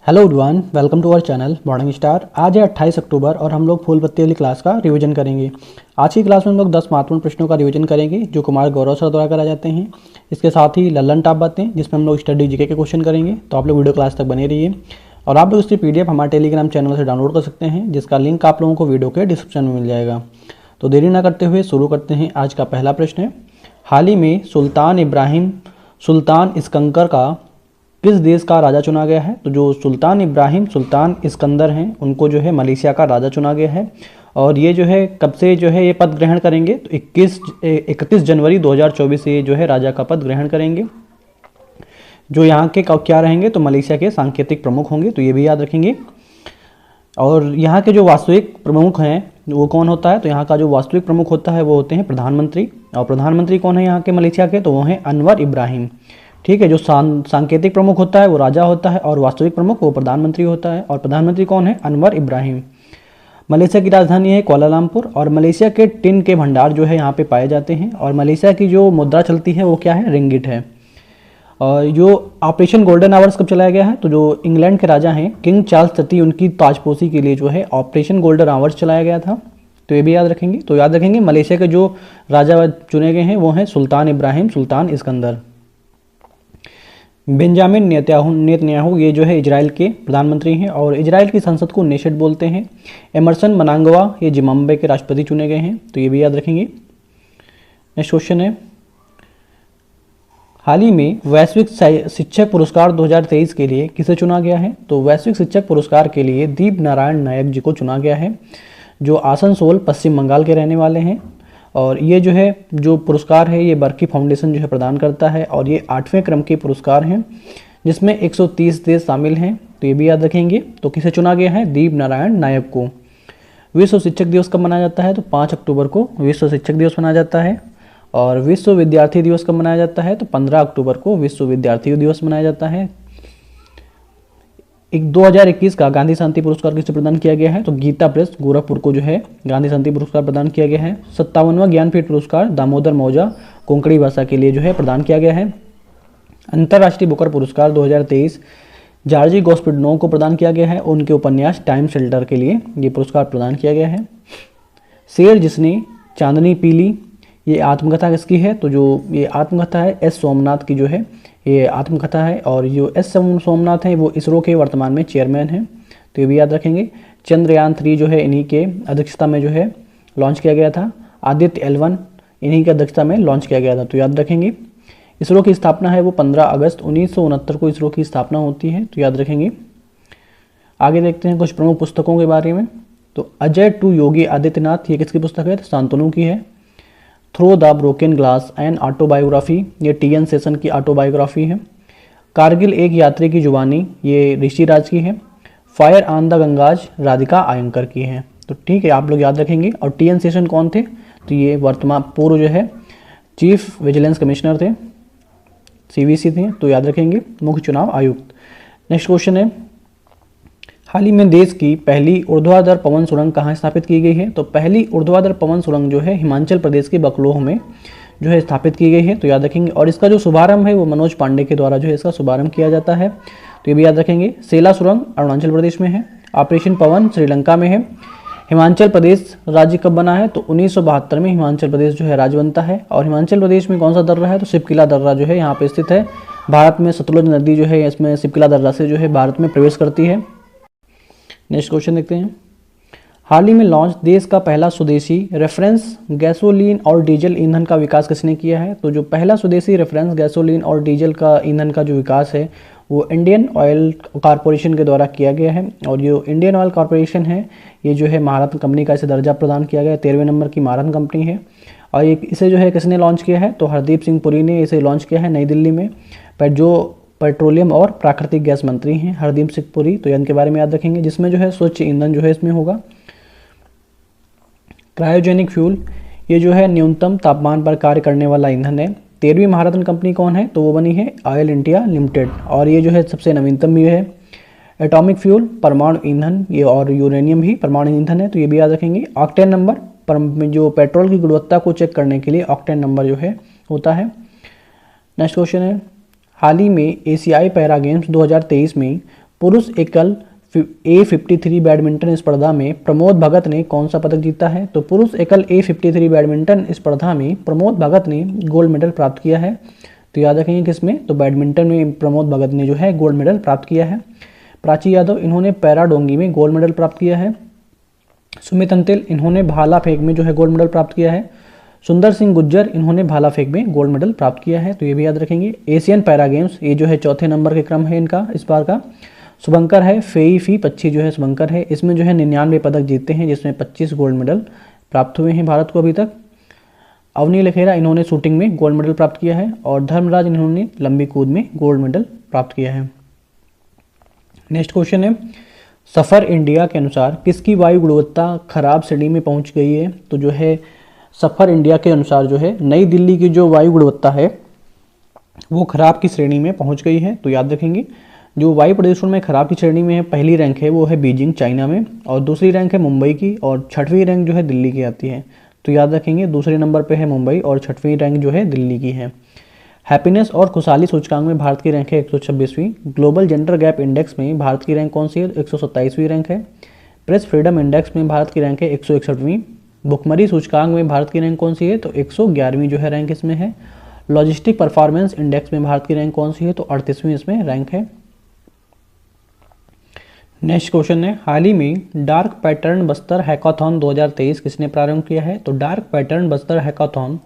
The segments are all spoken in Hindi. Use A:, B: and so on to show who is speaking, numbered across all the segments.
A: Hello everyone, welcome to our channel morning star. आज है 28 अक्टूबर और हम लोग फूल पत्ती वाली क्लास का रिवीजन करेंगे। आज की क्लास में हम लोग 10 महत्वपूर्ण प्रश्नों का रिवीजन करेंगे जो कुमार गौरव सर द्वारा कराए जाते हैं। इसके साथ ही लल्लन टॉप बातें जिसमें हम लोग स्टडी जीके के क्वेश्चन करेंगे। तो आप लोग वीडियो क्लास तक बने रहिए और आप लोग इसकी PDF हमारे टेलीग्राम चैनल से डाउनलोड कर सकते हैं, जिसका लिंक आप लोगों को वीडियो के डिस्क्रिप्शन में मिल जाएगा। तो देरी ना करते हुए शुरू करते हैं। आज का पहला प्रश्न है, हाल ही में सुल्तान इस्कंदर का किस देश का राजा चुना गया है? तो जो सुल्तान इस्कंदर हैं उनको जो है मलेशिया का राजा चुना गया है। और ये जो है कब से जो है ये पद ग्रहण करेंगे? तो 31 जनवरी 2024 से ये जो है राजा का पद ग्रहण करेंगे। जो यहाँ के क्या रहेंगे? तो मलेशिया के सांकेतिक प्रमुख होंगे, तो ये भी याद रखेंगे। और यहाँ के जो वास्तविक प्रमुख हैं वो कौन होता है? तो यहाँ का जो वास्तविक प्रमुख होता है वो होते हैं प्रधानमंत्री। और प्रधानमंत्री कौन है यहाँ के मलेशिया के? तो वो हैं अनवर इब्राहिम। ठीक है, जो सांकेतिक प्रमुख होता है वो राजा होता है और वास्तविक प्रमुख वो प्रधानमंत्री होता है। और प्रधानमंत्री कौन है? अनवर इब्राहिम। मलेशिया की राजधानी है कुआलालंपुर और मलेशिया के टिन के भंडार जो है यहाँ पे पाए जाते हैं। और मलेशिया की जो मुद्रा चलती है वो क्या है? रिंगिट है। और जो ऑपरेशन गोल्डन आवर्स कब चलाया गया है? तो जो इंग्लैंड के राजा हैं किंग चार्ल्स तृतीय, उनकी ताजपोशी के लिए जो है ऑपरेशन गोल्डन आवर्स चलाया गया था। तो ये भी याद रखेंगे। तो याद रखेंगे मलेशिया के जो राजा चुने गए हैं वो हैं सुल्तान इब्राहिम, सुल्तान इस्कंदर। बेंजामिन नेतन्याहू ये जो है इजराइल के प्रधानमंत्री हैं और इजराइल की संसद को नेशेट बोलते हैं। एमरसन मनांगवा ये जिम्बाब्वे के राष्ट्रपति चुने गए हैं, तो ये भी याद रखेंगे। नेक्स्ट क्वेश्चन है, हाल ही में वैश्विक शिक्षक पुरस्कार 2023 के लिए किसे चुना गया है? तो वैश्विक शिक्षक पुरस्कार के लिए दीप नारायण नायक जी को चुना गया है, जो आसनसोल पश्चिम बंगाल के रहने वाले हैं। और ये जो है जो पुरस्कार है ये बर्की फाउंडेशन जो है प्रदान करता है और ये 8वें क्रम के पुरस्कार हैं जिसमें 130 देश शामिल हैं, तो ये भी याद रखेंगे। तो किसे चुना गया है? दीप नारायण नायक को। विश्व शिक्षक दिवस कब मनाया जाता है? तो 5 अक्टूबर को विश्व शिक्षक दिवस मनाया जाता है। और विश्व विद्यार्थी दिवस कब मनाया जाता है? तो 15 अक्टूबर को विश्व विद्यार्थी दिवस मनाया जाता है। 2021 का गांधी शांति पुरस्कार किसे प्रदान किया गया है? तो गीता प्रेस गोरखपुर को जो है गांधी शांति पुरस्कार प्रदान किया गया है। 57वां ज्ञानपीठ पुरस्कार दामोदर मौजा कोंकणी भाषा के लिए जो है प्रदान किया गया है। अंतर्राष्ट्रीय बुकर पुरस्कार 2023 जॉर्जी गोस्पिडनो को प्रदान किया गया है। उनके उपन्यास टाइम शेल्टर के लिए ये पुरस्कार प्रदान किया गया है। शेर जिसने चांदनी पीली ये आत्मकथा किसकी है? तो जो ये आत्मकथा है S सोमनाथ की जो है ये आत्मकथा है। और जो S सोमनाथ हैं वो इसरो के वर्तमान में चेयरमैन हैं, तो ये भी याद रखेंगे। चंद्रयान 3 जो है इन्हीं के अध्यक्षता में जो है लॉन्च किया गया था। आदित्य L1 इन्हीं की अध्यक्षता में लॉन्च किया गया था, तो याद रखेंगे। इसरो की स्थापना है वो 15 अगस्त 1969 को इसरो की स्थापना होती है, तो याद रखेंगे। आगे देखते हैं कुछ प्रमुख पुस्तकों के बारे में। तो अजय टू योगी आदित्यनाथ ये किसकी पुस्तक है? तो शांतनु की है। Through the broken glass and autobiography ये TN सेशन की ऑटोबायोग्राफी है। कारगिल एक यात्री की जुबानी ये ऋषिराज की है। फायर ऑन द गंगाज राधिका आयंकर की है, तो ठीक है आप लोग याद रखेंगे। और TN सेशन कौन थे? तो ये वर्तमान पूर्व जो है चीफ विजिलेंस कमिश्नर थे, CVC थे, तो याद रखेंगे मुख्य चुनाव आयुक्त। नेक्स्ट क्वेश्चन है, हाल ही में देश की पहली ऊर्ध्वाधर पवन सुरंग कहाँ स्थापित की गई है? तो पहली ऊर्ध्वाधर पवन सुरंग जो है हिमाचल प्रदेश के बकलोह में जो है स्थापित की गई है, तो याद रखेंगे। और इसका जो शुभारंभ है वो मनोज पांडे के द्वारा जो है इसका शुभारंभ किया जाता है, तो ये भी याद रखेंगे। सेला सुरंग अरुणाचल प्रदेश में है। ऑपरेशन पवन श्रीलंका में है। हिमाचल प्रदेश राज्य कब बना है? तो 1972 में हिमाचल प्रदेश जो है राज्य बनता है। और हिमाचल प्रदेश में कौन सा दर्रा है? तो शिपकिला दर्रा जो है यहाँ पे स्थित है। भारत में सतलुज नदी जो है इसमें शिपकिला दर्रा से जो है भारत में प्रवेश करती है। नेक्स्ट क्वेश्चन देखते हैं, हाल ही में लॉन्च देश का पहला स्वदेशी रेफरेंस गैसोलीन और डीजल ईंधन का विकास किसने किया है? तो जो पहला स्वदेशी रेफरेंस गैसोलीन और डीजल का ईंधन का जो विकास है वो इंडियन ऑयल कॉरपोरेशन के द्वारा किया गया है। और जो इंडियन ऑयल कॉरपोरेशन है ये जो है महारत्न कंपनी का इसे दर्जा प्रदान किया गया है। 13वें नंबर की महारत्न कंपनी है। और इसे जो है किसने लॉन्च किया है? तो हरदीप सिंह पुरी ने इसे लॉन्च किया है नई दिल्ली में। पर जो पेट्रोलियम और प्राकृतिक गैस मंत्री हैं हरदीप सिंह पुरी, तो इनके बारे में याद रखेंगे। जिसमें जो है स्वच्छ ईंधन जो है इसमें होगा। क्रायोजेनिक फ्यूल ये जो है न्यूनतम तापमान पर कार्य करने वाला ईंधन है। 13वीं महारत्न कंपनी कौन है? तो वो बनी है ऑयल इंडिया लिमिटेड और ये जो है सबसे नवीनतम भी है। एटॉमिक फ्यूल परमाणु ईंधन ये और यूरेनियम भी परमाणु ईंधन है, तो ये भी याद रखेंगे। ऑक्टेन नंबर पर जो पेट्रोल की गुणवत्ता को चेक करने के लिए ऑक्टेन नंबर जो है होता है। नेक्स्ट क्वेश्चन है, हाल ही में एशियाई पैरा गेम्स 2023 में पुरुष एकल A53 बैडमिंटन स्पर्धा में प्रमोद भगत ने कौन सा पदक जीता है? तो पुरुष एकल A53 बैडमिंटन स्पर्धा में प्रमोद भगत ने गोल्ड मेडल प्राप्त किया है। तो याद रखेंगे किसमें? तो बैडमिंटन में प्रमोद भगत ने जो है गोल्ड मेडल प्राप्त किया है। प्राची यादव, इन्होंने पैराडोंगी में गोल्ड मेडल प्राप्त किया है। सुमित अंतिल, इन्होंने भाला फेंक में जो है गोल्ड मेडल प्राप्त किया है। सुंदर सिंह गुज्जर, इन्होंने भाला फेंक में गोल्ड मेडल प्राप्त किया है। तो ये भी याद रखेंगे। एशियन पैरा गेम्स, ये जो है चौथे नंबर के क्रम है इनका इस बार का। शुभंकर है, फेई पच्छी जो है शुभंकर है, इसमें जो है 99 पदक जीते हैं, जिसमें 25 गोल्ड मेडल प्राप्त हुए हैं भारत को अभी तक। अवनी लखेरा, इन्होंने शूटिंग में गोल्ड मेडल प्राप्त किया है। और धर्मराज, इन्होंने लंबी कूद में गोल्ड मेडल प्राप्त किया है। नेक्स्ट क्वेश्चन है, सफ़र इंडिया के अनुसार किसकी वायु गुणवत्ता खराब श्रेणी में पहुंच गई है? तो जो है सफ़र इंडिया के अनुसार जो है नई दिल्ली की जो वायु गुणवत्ता है वो खराब की श्रेणी में पहुंच गई है। तो याद रखेंगे, जो वायु प्रदूषण में खराब की श्रेणी में है, पहली रैंक है वो है बीजिंग चाइना में, और दूसरी रैंक है मुंबई की, और छठवीं रैंक जो है दिल्ली की आती है। तो याद रखेंगे, दूसरे नंबर पे है मुंबई और छठवीं रैंक जो है दिल्ली की है। हैप्पीनेस और खुशहाली सूचकांक में भारत की रैंक है 126वीं। ग्लोबल जेंडर गैप इंडेक्स में भारत की रैंक कौन सी है? 127वीं रैंक है। प्रेस फ्रीडम इंडेक्स में भारत की रैंक है 161वीं। भुखमरी सूचकांक में भारत की रैंक कौन सी है? तो 111वीं जो है रैंक इसमें है। लॉजिस्टिक परफॉर्मेंस इंडेक्स में भारत की रैंक कौन सी है? तो 38वीं इसमें रैंक है। नेक्स्ट क्वेश्चन है, हाल ही में डार्क पैटर्न बस्तर हैकाथॉन 2023 किसने प्रारंभ किया है? तो डार्क पैटर्न बस्तर हैकाथॉन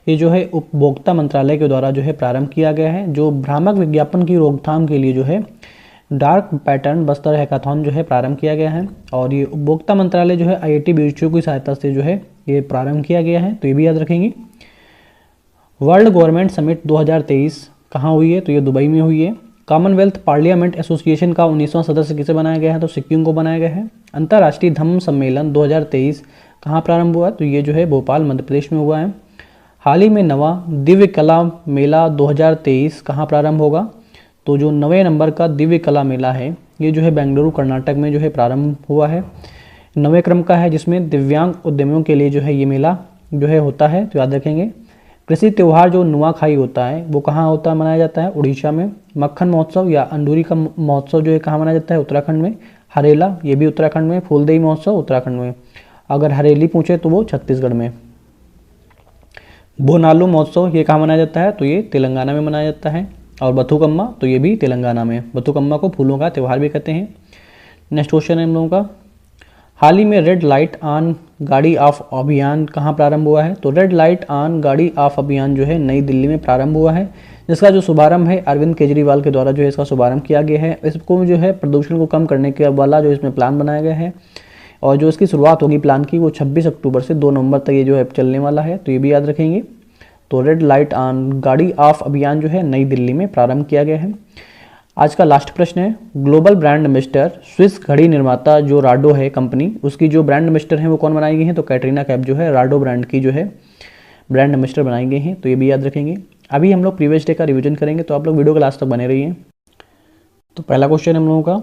A: ये जो है उपभोक्ता मंत्रालय के द्वारा जो है प्रारंभ किया गया है। जो भ्रामक विज्ञापन की रोकथाम के लिए जो है डार्क पैटर्न बस्तर हैकाथॉन जो है प्रारंभ किया गया है। और ये उपभोक्ता मंत्रालय जो है IIT BHU की सहायता से जो है ये प्रारंभ किया गया है। तो ये भी याद रखेंगे। वर्ल्ड गवर्नमेंट समिट 2023 कहाँ हुई है? तो ये दुबई में हुई है। कॉमनवेल्थ पार्लियामेंट एसोसिएशन का 19वां सदस्य किसे बनाया गया है? तो सिक्किम को बनाया गया है। अंतर्राष्ट्रीय धम्म सम्मेलन 2023 कहाँ प्रारंभ हुआ? तो ये जो है भोपाल मध्य प्रदेश में हुआ है। हाल ही में नवा दिव्य कला मेला 2023 कहाँ प्रारंभ होगा? तो जो 9वें नंबर का दिव्य कला मेला है ये जो है बेंगलुरु कर्नाटक में जो है प्रारंभ हुआ है। 9वें क्रम का है, जिसमें दिव्यांग उद्यमियों के लिए जो है ये मेला जो है होता है। तो याद रखेंगे। कृषि त्यौहार जो नुआखाई होता है वो कहाँ होता है, मनाया जाता है? उड़ीसा में। मक्खन महोत्सव या अंडूरी का महोत्सव जो है कहाँ मनाया जाता है? उत्तराखंड में। हरेला ये भी उत्तराखंड में। फूलदेई महोत्सव उत्तराखंड में। अगर हरेली पूछे तो वो छत्तीसगढ़ में। बोनालू महोत्सव ये कहाँ मनाया जाता है? तो ये तेलंगाना में मनाया जाता है। और बथुकम्मा तो ये भी तेलंगाना में। बथुकम्मा को फूलों का त्यौहार भी कहते हैं। नेक्स्ट क्वेश्चन है हम लोगों का, हाल ही में रेड लाइट ऑन गाड़ी ऑफ अभियान कहाँ प्रारंभ हुआ है? तो रेड लाइट ऑन गाड़ी ऑफ अभियान जो है नई दिल्ली में प्रारंभ हुआ है, जिसका जो शुभारंभ है अरविंद केजरीवाल के द्वारा जो है इसका शुभारंभ किया गया है। इसको जो है प्रदूषण को कम करने के वाला जो इसमें प्लान बनाया गया है, और जो इसकी शुरुआत होगी प्लान की वो 26 अक्टूबर से 2 नवंबर तक ये जो है चलने वाला है। तो ये भी याद रखेंगे। तो रेड लाइट ऑन गाड़ी ऑफ अभियान जो है नई दिल्ली में प्रारंभ किया गया है। आज का लास्ट प्रश्न है, ग्लोबल ब्रांड एम्बेसडर स्विस घड़ी निर्माता जो राडो है कंपनी, उसकी जो ब्रांड एम्बेसडर है वो कौन बनाई गई है? तो कैटरीना कैफ जो है राडो ब्रांड की जो है ब्रांड एम्बेसडर बनाई गई हैं। तो ये भी याद रखेंगे। अभी हम लोग प्रीवियस डे का रिवीजन करेंगे, तो आप लोग वीडियो के लास्ट तक बने रहिए। तो पहला क्वेश्चन हम लोगों का,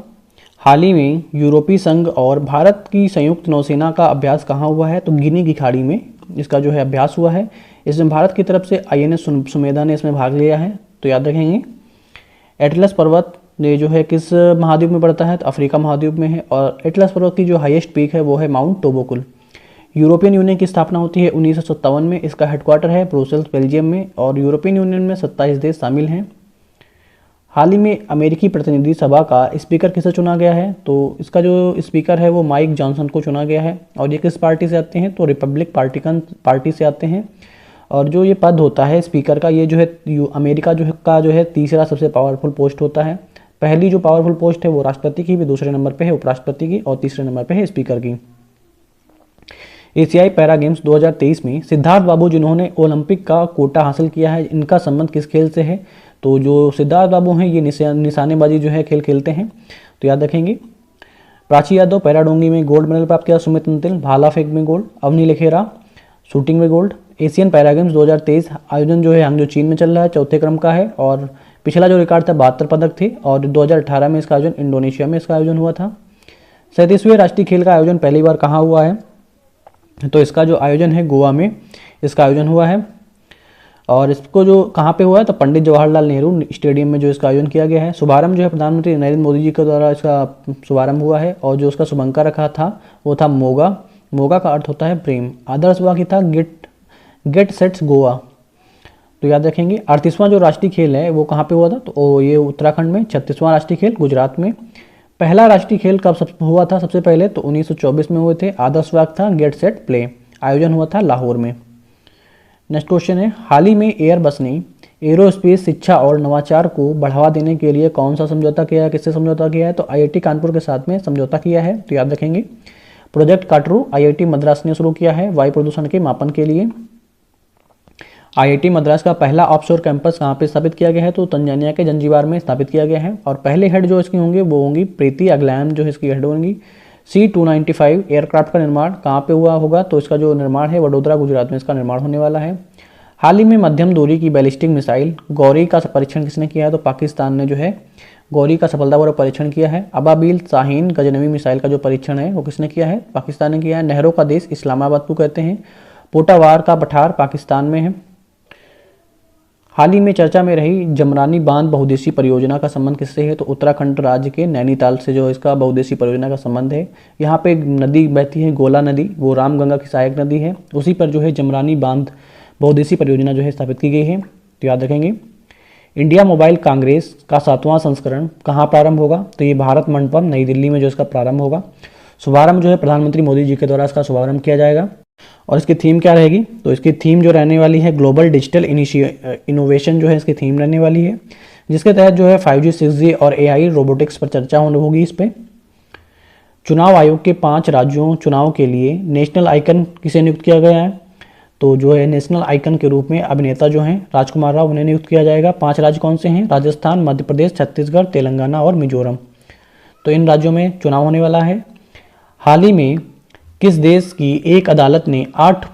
A: हाल ही में यूरोपीय संघ और भारत की संयुक्त नौसेना का अभ्यास कहाँ हुआ है? तो गिनी की खाड़ी में इसका जो है अभ्यास हुआ है। इसमें भारत की तरफ से INS सुमेधा ने इसमें भाग लिया है। तो याद रखेंगे। एटलस पर्वत ये जो है किस महाद्वीप में पड़ता है? तो अफ्रीका महाद्वीप में है। और एटलस पर्वत की जो हाईएस्ट पीक है वो है माउंट टोबोकुल। यूरोपियन यूनियन की स्थापना होती है 1957 में। इसका हेडक्वार्टर है ब्रुसेल्स बेल्जियम में। और यूरोपियन यूनियन में 27 देश शामिल हैं। हाल ही में अमेरिकी प्रतिनिधि सभा का स्पीकर किसे चुना गया है? तो इसका जो स्पीकर है वो माइक जॉनसन को चुना गया है। और ये किस पार्टी से आते हैं? तो रिपब्लिक पार्टी से आते हैं। और जो ये पद होता है स्पीकर का, ये जो है अमेरिका जो है तीसरा सबसे पावरफुल पोस्ट होता है। पहली जो पावरफुल पोस्ट है वो राष्ट्रपति की, भी दूसरे नंबर पे है उपराष्ट्रपति की, और तीसरे नंबर पे है स्पीकर की। एशियाई पैरा गेम्स 2023 में सिद्धार्थ बाबू जिन्होंने ओलंपिक का कोटा हासिल किया है, इनका संबंध किस खेल से है? तो जो सिद्धार्थ बाबू हैं ये निशानेबाजी जो है खेल खेलते हैं। तो याद रखेंगे। प्राची यादव पैराडोंगी में गोल्ड मेडल प्राप्त किया। सुमित अंतिल भाला फेंक में गोल्ड। अवनी लखेरा शूटिंग में गोल्ड। एशियन पैरा गेम्स 2023 आयोजन जो है हांगजो चीन में चल रहा है, चौथे क्रम का है। और पिछला जो रिकॉर्ड था 72 पदक थे। और 2018 में इसका आयोजन इंडोनेशिया में इसका आयोजन हुआ था। 37वें राष्ट्रीय खेल का आयोजन पहली बार कहाँ हुआ है? तो इसका जो आयोजन है गोवा में इसका आयोजन हुआ है। और इसको जो कहाँ पे हुआ है, तो पंडित जवाहरलाल नेहरू स्टेडियम में जो इसका आयोजन किया गया है। शुभारंभ जो है प्रधानमंत्री नरेंद्र मोदी जी के द्वारा इसका शुभारंभ हुआ है, और जो उसका शुभंकर रखा था वो था मोगा। मोगा का अर्थ होता है प्रेम। आदर्श वाक्य था गेट सेट्स गोवा, तो याद रखेंगे। 38वां जो राष्ट्रीय खेल है वो कहाँ पे हुआ था, तो ये उत्तराखंड में। 36वां राष्ट्रीय खेल गुजरात में। पहला राष्ट्रीय खेल कब हुआ था सबसे पहले, तो 1924 में हुए थे। आदर्श वाक्य था गेट सेट प्ले, आयोजन हुआ था लाहौर में। नेक्स्ट क्वेश्चन है, हाल ही में एयरबस ने एरोस्पेस शिक्षा और नवाचार को बढ़ावा देने के लिए कौन सा समझौता किया है, किससे समझौता किया है, तो आईआईटी कानपुर के साथ में समझौता किया है, तो याद रखेंगे। प्रोजेक्ट काटरू आईआईटी मद्रास ने शुरू किया है वायु प्रदूषण के मापन के लिए। आईआईटी मद्रास का पहला ऑफशोर कैंपस कहाँ पे स्थापित किया गया है, तो तंजानिया के जंजीबार में स्थापित किया गया है। और पहले हेड जो इसकी होंगे वो होंगी प्रीति अग्लायन, जो इसकी हेड होंगी। C-295 एयरक्राफ्ट का निर्माण कहाँ पे हुआ होगा, तो इसका जो निर्माण है वडोदरा गुजरात में इसका निर्माण होने वाला है। हाल ही में मध्यम दूरी की बैलिस्टिक मिसाइल गौरी का परीक्षण किसने किया है, तो पाकिस्तान ने जो है गौरी का सफलतापूर्वक परीक्षण किया है। अबाबिल शाहीन गजनवी मिसाइल का जो परीक्षण है वो किसने किया है, पाकिस्तान ने किया है। नहरों का देश इस्लामाबाद को कहते हैं। पोटावार का पठार पाकिस्तान में है। हाल ही में चर्चा में रही जमरानी बांध बहुउद्देशीय परियोजना का संबंध किससे है, तो उत्तराखंड राज्य के नैनीताल से जो इसका बहुउद्देशीय परियोजना का संबंध है। यहाँ पे नदी बहती है गोला नदी, वो रामगंगा की सहायक नदी है, उसी पर जो है जमरानी बांध बहुउद्देशीय परियोजना जो है स्थापित की गई है, तो याद रखेंगे। इंडिया मोबाइल कांग्रेस का 7वां संस्करण कहाँ प्रारंभ होगा, तो ये भारत मंडपम नई दिल्ली में जो इसका प्रारंभ होगा। शुभारंभ जो है प्रधानमंत्री मोदी जी के द्वारा इसका शुभारंभ किया जाएगा। और इसकी थीम क्या रहेगी, तो इसकी थीम जो रहने वाली है ग्लोबल डिजिटल इनोवेशन जो है इसकी थीम रहने वाली है, जिसके तहत जो है 5G 6G और AI रोबोटिक्स पर चर्चा होगी इस पे। चुनाव आयोग के 5 राज्यों चुनाव के लिए नेशनल आइकन किसे नियुक्त किया गया है, तो जो है नेशनल आइकन के रूप में अभिनेता जो हैं राजकुमार राव उन्हें नियुक्त किया जाएगा। 5 राज्य कौन से हैं, राजस्थान, मध्य प्रदेश, छत्तीसगढ़, तेलंगाना और मिजोरम, तो इन राज्यों में चुनाव होने वाला है। हाल ही में किस देश की एक अदालत ने 8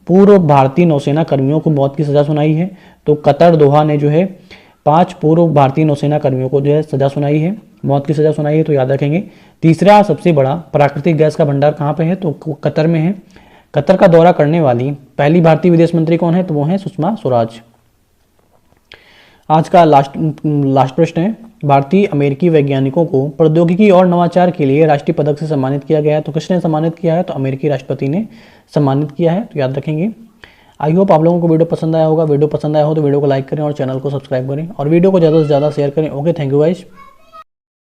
A: पूर्व भारतीय नौसेना कर्मियों को मौत की सजा सुनाई है, तो कतर दोहा ने जो है 5 पूर्व भारतीय नौसेना कर्मियों को जो है सजा सुनाई है, मौत की सजा सुनाई है, तो याद रखेंगे। तीसरा सबसे बड़ा प्राकृतिक गैस का भंडार कहाँ पे है, तो कतर में है। कतर का दौरा करने वाली पहली भारतीय विदेश मंत्री कौन है, तो वो है सुषमा स्वराज। आज का लास्ट प्रश्न है, भारतीय अमेरिकी वैज्ञानिकों को प्रौद्योगिकी और नवाचार के लिए राष्ट्रीय पदक से सम्मानित किया गया है, तो किसने सम्मानित किया है, तो अमेरिकी राष्ट्रपति ने सम्मानित किया है, तो याद रखेंगे। आई होप आप लोगों को वीडियो पसंद आया होगा। वीडियो पसंद आया हो तो वीडियो को लाइक करें और चैनल को सब्सक्राइब करें और वीडियो को ज़्यादा से ज़्यादा शेयर करें। Okay, thank you guys.